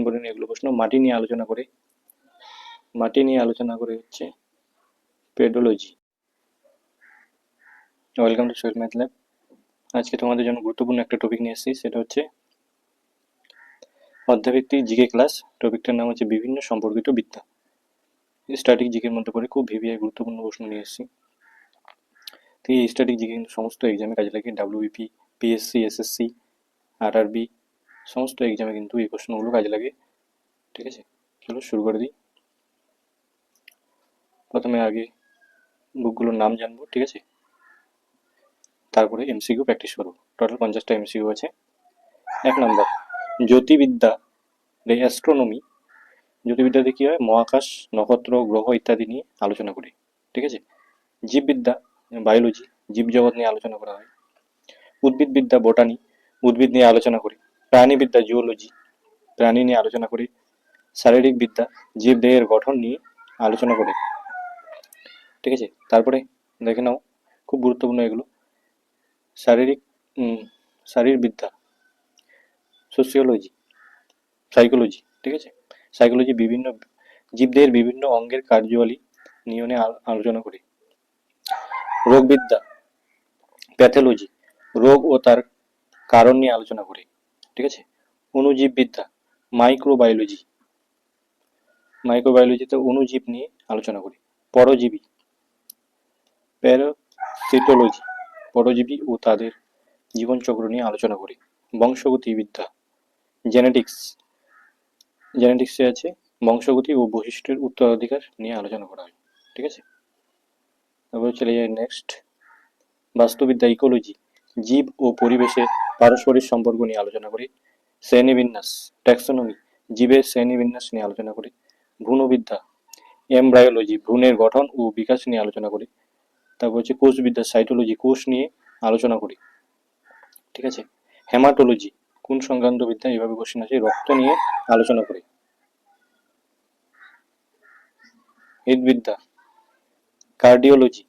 Important এগুলো প্রশ্ন। মাটি নিয়ে আলোচনা করে হচ্ছে pedology. Welcome to Sohel math lab. আজকে তোমাদের জন্য গুরুত্বপূর্ণ একটা টপিক নিয়ে এসেছি, সেটা হচ্ছে অধ্যায়ভিত্তিক জিকে ক্লাস। টপিকটার নাম হচ্ছে বিভিন্ন সম্পর্কিত বিদ্যা। স্ট্যাটিক জিকের মধ্যে পড়ে খুব ভিভিআই গুরুত্বপূর্ণ প্রশ্ন নিয়ে এসেছি। তো এই স্ট্যাটিক জিকে কিন্তু সমস্ত এক্সামে কাজে লাগে। ডাব্লিউবিপি, পিএসসি, এসএসসি, আরআরবি সমস্ত এক্সামে কিন্তু এই প্রশ্নগুলো কাজে লাগে। ঠিক আছে, চলো শুরু করে দিই। প্রথমে আগে বুকগুলোর নাম জানবো, ঠিক আছে, তারপরে এমসিকিউ প্র্যাকটিস করবো। টোটাল 50টা এমসিকিউ আছে। 1 নম্বর, জ্যোতির্বিদ্যা অ্যাস্ট্রোনমি। জ্যোতির্বিদ্যাতে কি হয়? মহাকাশ, নক্ষত্র, গ্রহ ইত্যাদি নিয়ে আলোচনা করি। ঠিক আছে। জীববিদ্যা বায়োলজি, জীবজগৎ নিয়ে আলোচনা করা হয়। উদ্ভিদবিদ্যা বোটানি, উদ্ভিদ নিয়ে আলোচনা করি। প্রাণীবিদ্যা জিওলজি, প্রাণী নিয়ে আলোচনা করি। শারীরিক বিদ্যা জীবদেহের গঠন নিয়ে আলোচনা করি। ঠিক আছে, তারপরে দেখে নাও, খুব গুরুত্বপূর্ণ এগুলো। শারীরবিদ্যা সোসিওলজি, সাইকোলজি। ঠিক আছে, সাইকোলজি বিভিন্ন জীবদেহের বিভিন্ন অঙ্গের কার্যাবলী নিয়ে আলোচনা করি। রোগবিদ্যা প্যাথোলজি, রোগ ও তার কারণ নিয়ে আলোচনা করি। ঠিক আছে। অণুজীববিদ্যা মাইক্রোবায়োলজি, মাইক্রোবায়োলজিতে অণুজীব নিয়ে আলোচনা করি। পরজীবী প্যারাসিটোলজি, পরজীবী ও তাদের জীবনচক্র নিয়ে আলোচনা করি। বংশগতিবিদ্যা জেনেটিক্সে আছে বংশগতি ও বৈশিষ্ট্যের উত্তরাধিকার নিয়ে আলোচনা করা হয়। ঠিক আছে, তারপরে চলে যাই নেক্সট। বাস্তুবিদ্যা ইকোলজি, জীব ও পরিবেশের পারস্পরিক সম্পর্ক নিয়ে আলোচনা করি। শ্রেণীবিন্যাস ট্যাক্সোনমি, জীবের শ্রেণীবিন্যাস নিয়ে আলোচনা করি। ভ্রূণবিদ্যা এমব্রায়োলজি, ভ্রূণের গঠন ও বিকাশ নিয়ে আলোচনা করি। তারপর হচ্ছে কোষবিদ্যা সাইটোলজি, কোষ নিয়ে আলোচনা করি। ঠিক আছে। হেমাটোলজি কোন সংক্রান্ত বিদ্যা? এইভাবে কোশ্চেন আছে। রক্ত নিয়ে আলোচনা করি। হৃদবিদ্যা কার্ডিওলজি,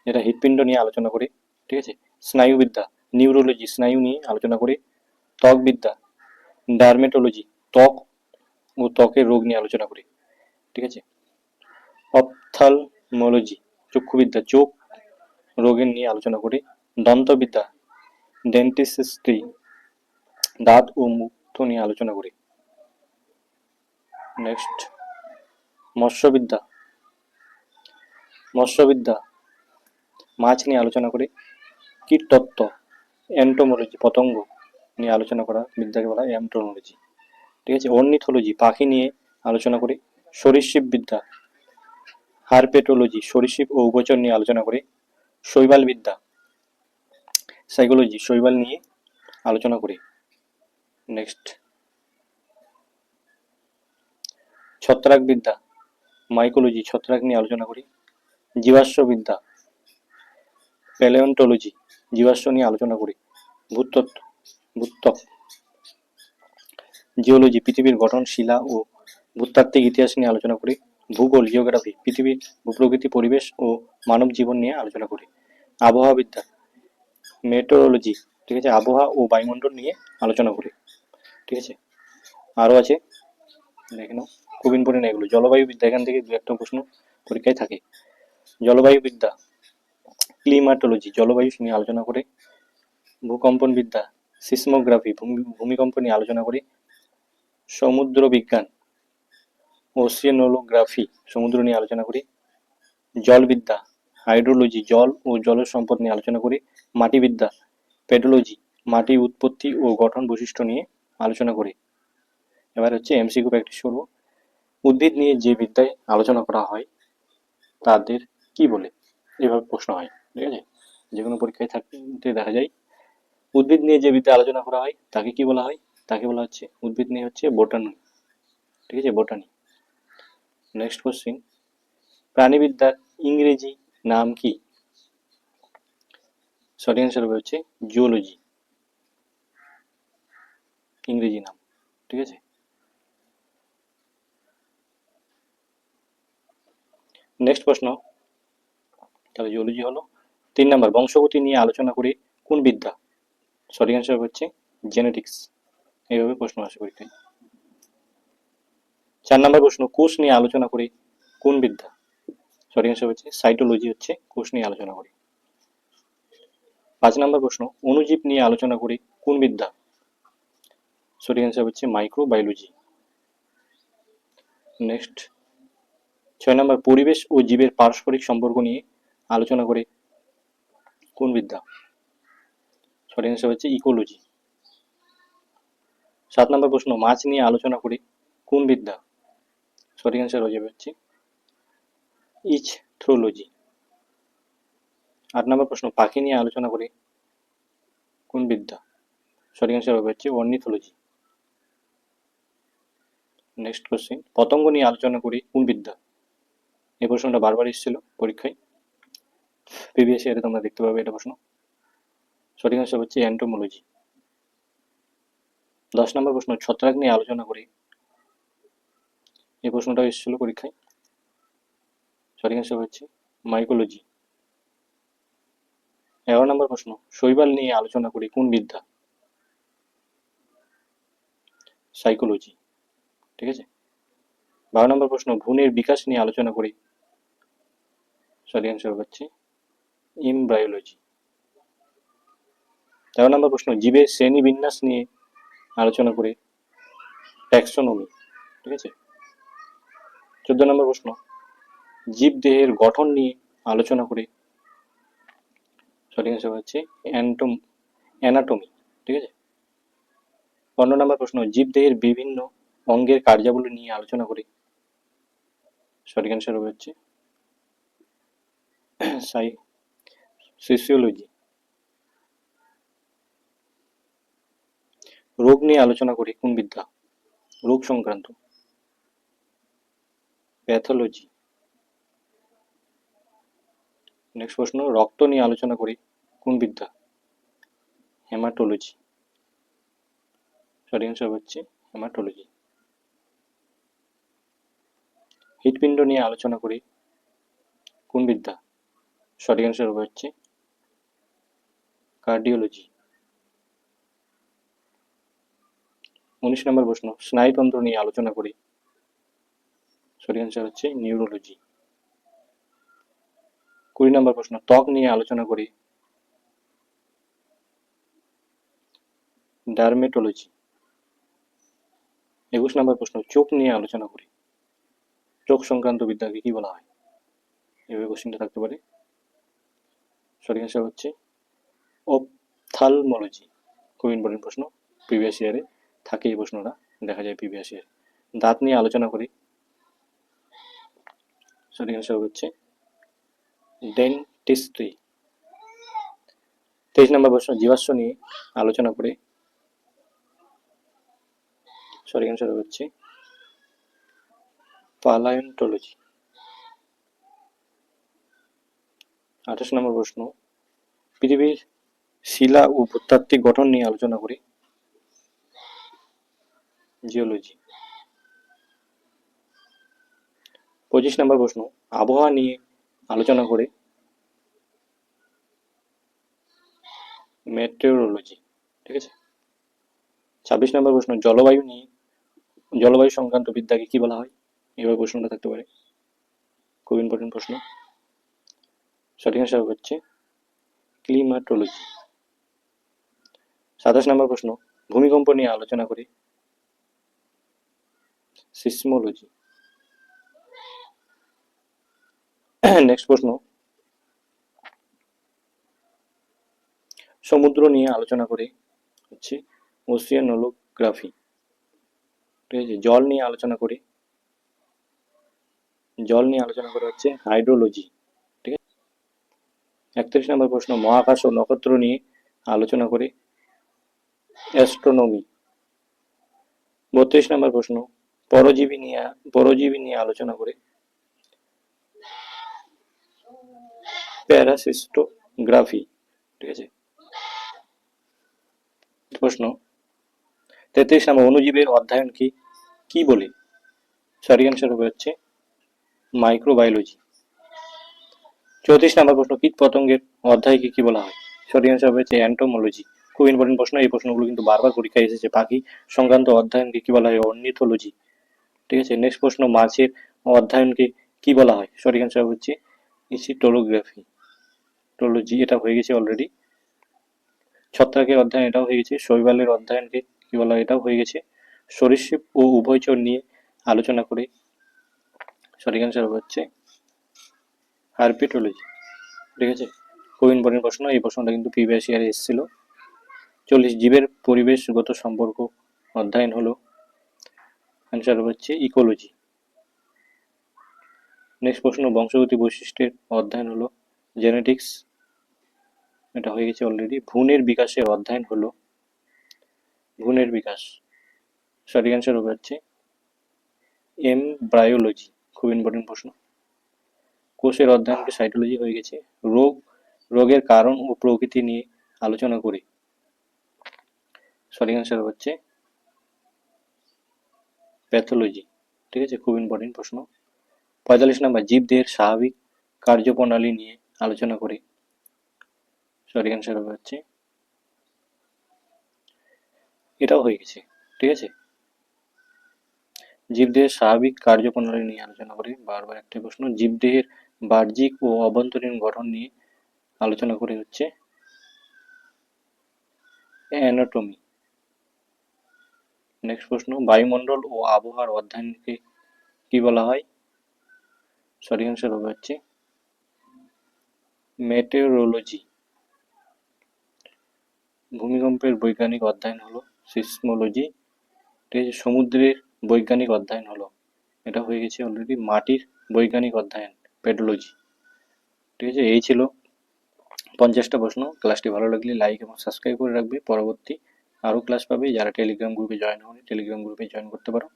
যেটা হৃৎপিণ্ড নিয়ে আলোচনা করি। ঠিক আছে। স্নায়ুবিদ্যা নিউরোলজি, স্নায়ু নিয়ে আলোচনা করি। ত্বকবিদ্যা ডার্মেটোলজি, ত্বক ও ত্বকের রোগ নিয়ে আলোচনা করি। ঠিক আছে। অপথ্যালমোলজি চক্ষুবিদ্যা, চোখ রোগের নিয়ে আলোচনা করি। দন্তবিদ্যা ডেন্টিস্ট্রি, দাঁত ও মুখ নিয়ে আলোচনা করি। নেক্সট, মৎস্যবিদ্যা মাছ নিয়ে আলোচনা করি। কীটতত্ত্ব এন্টোমোলজি, পতঙ্গ নিয়ে আলোচনা করা বিদ্যাকে বলা হয় এন্টোমোলজি। ঠিক আছে। অর্নিথোলজি পাখি নিয়ে আলোচনা করি। সরীসৃপ বিদ্যা হারপেটোলজি, সরীসৃপ ও উভচর নিয়ে আলোচনা করি। শৈবাল বিদ্যা সাইকোলজি, শৈবাল নিয়ে আলোচনা করি। নেক্সট, ছত্রাক বিদ্যা মাইকোলজি, ছত্রাক নিয়ে আলোচনা করি। জীবাশ্ম বিদ্যা প্যালিওন্টোলজি, জীবাশ্ম নিয়ে আলোচনা করি। ভূত্বক জিওলজি, পৃথিবীর গঠন, শিলা ও ভূতাত্ত্বিক ইতিহাস নিয়ে আলোচনা করি। ভূগোল জিওগ্রাফি, পৃথিবীর ভূপ্রকৃতি, পরিবেশ ও মানব জীবন নিয়ে আলোচনা করি। আবহাওয়া বিদ্যা মেটোরোলজি, ঠিক আছে, আবহাওয়া ও বায়ুমণ্ডল নিয়ে আলোচনা করি। ঠিক আছে, আরও আছে, দেখে নাও, খুব ইম্পর্টেন্ট এগুলো। জলবায়ু বিদ্যা, এখান থেকে দু একটা প্রশ্ন পরীক্ষায় থাকে। জলবায়ু বিদ্যা ক্লিমাটোলজি, জলবায়ু নিয়ে আলোচনা করে। ভূকম্পন বিদ্যা সিসমোগ্রাফি, ভূমিকম্প নিয়ে আলোচনা করি। সমুদ্র বিজ্ঞান ওশিয়ানোগ্রাফি, সমুদ্র নিয়ে আলোচনা করি। জলবিদ্যা হাইড্রোলজি, জল ও জলের সম্পদ নিয়ে আলোচনা করি। মাটিবিদ্যা পেডোলজি, মাটির উৎপত্তি ও গঠন বৈশিষ্ট্য নিয়ে আলোচনা করি। এবার হচ্ছে এমসিকিউ প্র্যাকটিস করবো। উদ্ভিদ নিয়ে যে বিদ্যায় আলোচনা করা হয় তাদের কি বলে? এভাবে প্রশ্ন হয়। ঠিক আছে, যে কোনো পরীক্ষায় থাকতে দেখা যায়। উদ্ভিদ নিয়ে যে বিদ্যা আলোচনা করা হয় তাকে কি বলা হয়? তাকে বলা হচ্ছে, উদ্ভিদ নিয়ে হচ্ছে বোটানি। ঠিক আছে, বোটানি। নেক্সট কোশ্চিন, প্রাণীবিদ্যার ইংরেজি নাম কি? সঠিক অ্যান্সার হবে হচ্ছে জুওলজি, ইংরেজি নাম। ঠিক আছে, নেক্সট প্রশ্ন, তাহলে জিওলজি হলো। 3 নম্বর, বংশগতি নিয়ে আলোচনা করি কোন বিদ্যা? সঠিক অ্যান্সার হচ্ছে জেনেটিক্স। এইভাবে প্রশ্ন আসে পরীক্ষায়। 4 নম্বর প্রশ্ন, কোষ নিয়ে আলোচনা করে কোন বিদ্যা? সঠিক অ্যান্সার হচ্ছে সাইটোলজি, হচ্ছে কোষ নিয়ে আলোচনা করে। 5 নম্বর প্রশ্ন, অণুজীব নিয়ে আলোচনা করে কোন বিদ্যা? সঠিক অ্যান্সার হচ্ছে মাইক্রোবায়োলজি। নেক্সট 6 নম্বর, পরিবেশ ও জীবের পারস্পরিক সম্পর্ক নিয়ে আলোচনা করে কোন বিদ্যা? সঠিক অ্যান্সার হচ্ছে ইকোলজি। 7 নম্বর প্রশ্ন, মাছ নিয়ে আলোচনা করে কোন বিদ্যা? সঠিক অ্যান্সার হয়ে যাবে হচ্ছে ইচথ্রোলজি। 8 নম্বর প্রশ্ন, পাখি নিয়ে আলোচনা করে কোন বিদ্যা? সঠিক অ্যান্সার হবে হচ্ছে অর্নিথোলজি। নেক্সট কোশ্চেন, পতঙ্গ নিয়ে আলোচনা করি কোন বিদ্যা? এই প্রশ্নটা বারবার এসেছিল পরীক্ষায়, প্রিভিয়াস ইয়ারে তোমরা দেখতে পাবে এটা প্রশ্ন। সঠিক অ্যান্সার হচ্ছে এন্টোমোলজি। 10 নম্বর প্রশ্ন, ছত্রাক নিয়ে আলোচনা করি, এই প্রশ্নটাও এসেছিল পরীক্ষায়। সঠিক অ্যান্সার হচ্ছে মাইকোলজি। 11 নম্বর প্রশ্ন, শৈবাল নিয়ে আলোচনা করি কোন বিদ্যা? সাইকোলজি। ঠিক আছে। 12 নম্বর প্রশ্ন, ভ্রূণের বিকাশ নিয়ে আলোচনা করি, সঠিক অ্যান্সার হচ্ছে এমব্রায়োলজি। 13 নম্বর প্রশ্ন, জীবের শ্রেণী বিন্যাস নিয়ে আলোচনা করি, ট্যাক্সোনমি। ঠিক আছে। 14 নম্বর প্রশ্ন, জীব দেহের গঠন নিয়ে আলোচনা করি, সঠিক অ্যান্সার হচ্ছে অ্যানাটমি। ঠিক আছে। 15 নম্বর প্রশ্ন, জীব দেহের বিভিন্ন অঙ্গের কার্যাবলী নিয়ে আলোচনা করি, সঠিক অ্যান্সার হবে হচ্ছে ফিজিওলজি। রোগ নিয়ে আলোচনা করি কোন বিদ্যা? রোগ সংক্রান্ত, প্যাথোলজি। নেক্সট প্রশ্ন, রক্ত নিয়ে আলোচনা করি কোন বিদ্যা? হেমাটোলজি। সঠিক অ্যান্সার হচ্ছে হেমাটোলজি। হৃৎপিণ্ড নিয়ে আলোচনা করি কোন বিদ্যা? সঠিক অ্যান্সার হবে হচ্ছে কার্ডিওলজি। 19 নম্বর প্রশ্ন, স্নায়ুতন্ত্র নিয়ে আলোচনা করি, সঠিক অ্যান্সার হচ্ছে নিউরোলজি। 20 নম্বর প্রশ্ন, ত্বক নিয়ে আলোচনা করি, ডার্মেটোলজি। 21 নম্বর প্রশ্ন, চোখ নিয়ে আলোচনা করি, চোখ সংক্রান্ত বিদ্যাকে কি বলা হয়? এভাবে কোশ্চেনটা থাকতে পারে। সঠিক অ্যান্সার হচ্ছে অপথ্যালমোলজি। খুব ইম্পর্টেন্ট প্রশ্ন, প্রিভিয়াস ইয়ারে থাকে এই প্রশ্নটা, দেখা যায় প্রিভিয়াস ইয়ারে। দাঁত নিয়ে আলোচনা করি, সঠিক অ্যান্সার হচ্ছে ডেন্টিস্ট্রি। 23 নম্বর প্রশ্ন, জীবাশ্ম নিয়ে আলোচনা করি, সঠিক অ্যান্সার হচ্ছে প্যালিওন্টোলজি। 28 নম্বর প্রশ্ন, পৃথিবীর শিলা ও ভূতাত্ত্বিক গঠন নিয়ে আলোচনা করি, জিওলজি। 25 নম্বর প্রশ্ন, আবহাওয়া নিয়ে আলোচনা করে, মেটেওরোলজি। ঠিক আছে। 26 নম্বর প্রশ্ন, জলবায়ু সংক্রান্ত বিদ্যাকে কি বলা হয়? এবার প্রশ্নটা থাকতে পারে, খুব ইম্পর্টেন্ট প্রশ্ন। সঠিক অ্যান্সার হচ্ছে ক্লিমাটোলজি। 27 নম্বর প্রশ্ন, ভূমিকম্প নিয়ে আলোচনা করি, সিসমোলজি। নেক্সট প্রশ্ন, সমুদ্র নিয়ে আলোচনা করে হচ্ছে ওসিয়ানোগ্রাফি। ঠিক আছে। জল নিয়ে আলোচনা করে হচ্ছে হাইড্রোলজি। ঠিক আছে। 31 নম্বর প্রশ্ন, মহাকাশ ও নক্ষত্র নিয়ে আলোচনা করে অ্যাস্ট্রোনমি। 32 নম্বর প্রশ্ন, পরজীবী নিয়ে আলোচনা করে প্যারাসিস্টোগ্রাফি। ঠিক আছে। প্রশ্ন 33 নম্বর, অণুজীবের অধ্যয়ন কি বলে? সঠিক অ্যান্সার হবে হচ্ছে মাইক্রোবায়োলজি। 34 নম্বর প্রশ্ন, কীট পতঙ্গের অধ্যায়কে কি বলা হয়? সঠিক অ্যান্সার হচ্ছে এন্টোমোলজি। খুব ইম্পর্টেন্ট প্রশ্ন, এই প্রশ্নগুলো কিন্তু বারবার পরীক্ষায় এসেছে। পাখি সংক্রান্ত অধ্যয়নকে কি বলা হয়? অর্নিথোলজি। ঠিক আছে। নেক্সট প্রশ্ন, মাছের অধ্যয়নকে কি বলা হয়? সঠিক অ্যান্সার হচ্ছে ইসিটোলোগ্রাফি, টোলজি, এটা হয়ে গেছে অলরেডি। ছত্রাকের অধ্যয়ন, এটাও হয়ে গেছে। শৈবালের অধ্যয়নকে কি বলা হয়? এটাও হয়ে গেছে। সরীসৃপ ও উভয়চর নিয়ে আলোচনা করে, সঠিক অ্যান্সার হচ্ছে হার্পেটোলজি, ঠিক আছে। খুব ইম্পর্টেন্ট প্রশ্ন, এই প্রশ্নটা কিন্তু প্রিভিয়াস ইয়ারে এসেছিল। 40, জীবের পরিবেশগত সম্পর্ক অধ্যয়ন হলো, অ্যান্সার হচ্ছে ইকোলজি। নেক্সট প্রশ্ন, বংশগতি বৈশিষ্ট্যের অধ্যয়ন হলো জেনেটিক্স, এটা হয়ে গেছে অলরেডি। ভ্রূণের বিকাশের অধ্যয়ন হলো ভ্রূণের বিকাশ, সঠিক অ্যান্সার হচ্ছে এমব্রায়োলজি। খুব ইম্পর্টেন্ট প্রশ্ন। কোষের অধ্যয়নকে সাইটোলজি হয়ে গেছে। রোগের কারণ ও প্রকৃতি নিয়ে আলোচনা করে, সঠিক অ্যান্সার হচ্ছে প্যাথোলজি, ঠিক আছে। খুব ইম্পর্টেন্ট প্রশ্ন। 45 নম্বর, জীবদেহের স্বাভাবিক কার্যপ্রণালী নিয়ে আলোচনা করে, সঠিক অ্যান্সার হচ্ছে, এটাও হয়ে গেছে, ঠিক আছে। জীবদেহের স্বাভাবিক কার্যপ্রণালী নিয়ে আলোচনা করে, বারবার একটা প্রশ্ন। জীবদেহের বাহ্যিক ও অভ্যন্তরীণ গঠন নিয়ে আলোচনা করে হচ্ছে অ্যানাটমি। নেক্সট প্রশ্ন, বায়ুমণ্ডল ও আবহাওয়ার অধ্যয়নকে কি বলা হয়? সঠিক অ্যান্সার হচ্ছে মেটেওরোলজি। ভূমিকম্পের বৈজ্ঞানিক অধ্যয়ন হলো সিসমোলজি, ঠিক আছে। সমুদ্রের বৈজ্ঞানিক অধ্যয়ন হলো, এটা হয়ে গেছে অলরেডি, মাটির বৈজ্ঞানিক অধ্যয়ন পেডোলজি, ঠিক আছে। এই ছিল 50টা প্রশ্ন। ক্লাসটি ভালো লাগলে লাইক এবং সাবস্ক্রাইব করে রাখবে, পরবর্তী আরও ক্লাস পাবে। যারা টেলিগ্রাম গ্রুপে জয়েন হয়নি, টেলিগ্রাম গ্রুপে জয়েন করতে পারো।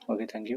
ওকে, থ্যাংক ইউ।